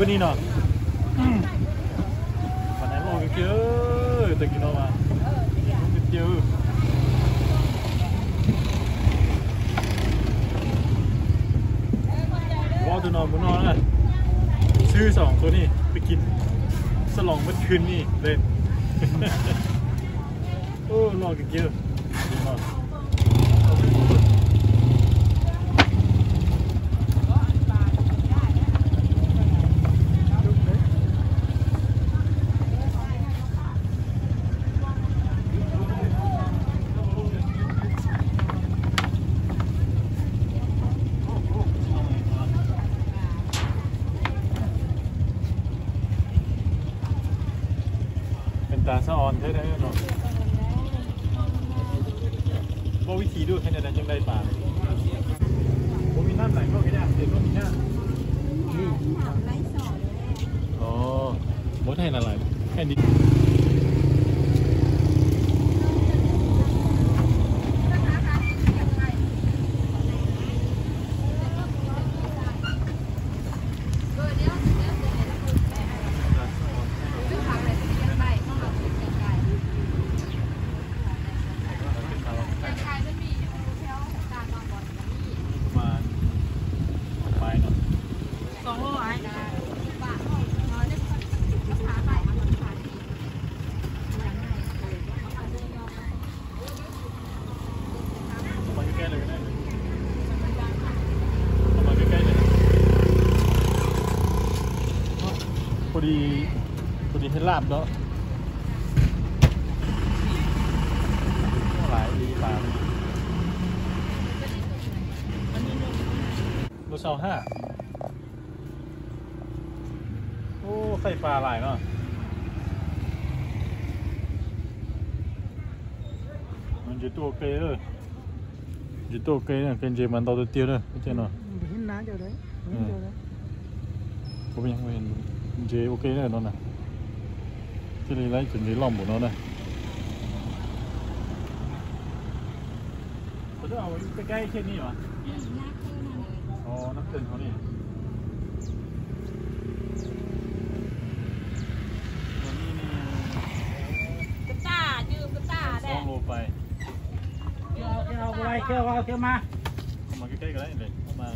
bên đi nọ phần này lôi cái kia từ kia nó mà không biết chưaว่าตัวนอนบนนอนนะซื้อ2ตัวนี้ไปกินสลองเมื่อคืนนี่เล่นโอ้รอกันเยอะตาสะออนเท่ได้เนาะว่าวิธีด้วยแค่นั้นยังได้ปลาเลยผมมีน้ำไหลก็แค่นี้เดี๋ยวก็มีน้ำอ๋อมดให้อะไรแค่นี้พอดีให้ลาบเนาะหลายดีปลาโลเซา5โอ้ไข่ปลาหลายเนาะมันจะตัวเกยเลยจะตัวเกยเนี่ยเป็นเจมันตัวเตี้ยเลยไม่ใช่เนาะเห็นน้าเจ้าเลยผมยังไม่เห็นเจโอเคเลยน้องนะที่นี่ไล่จนได้ล้อมหมดน้องนะเขาจะเอาใกล้ๆแค่นี้เหรออ๋อน้ำเตือนเขานี่วันนี้นี่กระต้ายืมกระต้าได้2 โลไปเที่ยวไปเที่ยวมาเข้ามาใกล้ๆกันได้เลยเข้ามา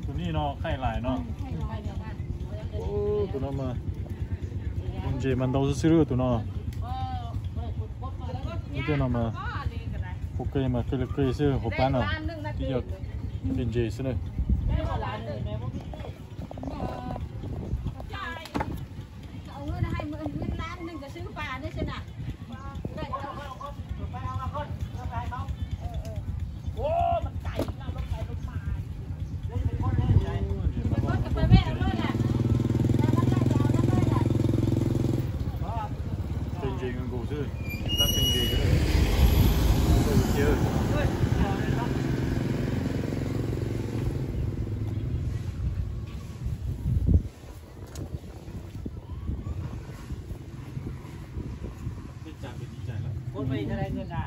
ตัวนี้เนาะไข่หลายเนาะโอ้ตัวนั้นมาเจมันต้องซื้อตัวเนาะนี่ตัวนั้นมาพวกเกย์มาเคยซื้อหัวปลาเนาะที่อยากเป็นเจซื้อเลยคนไปเท่าไรเงินอ่ะ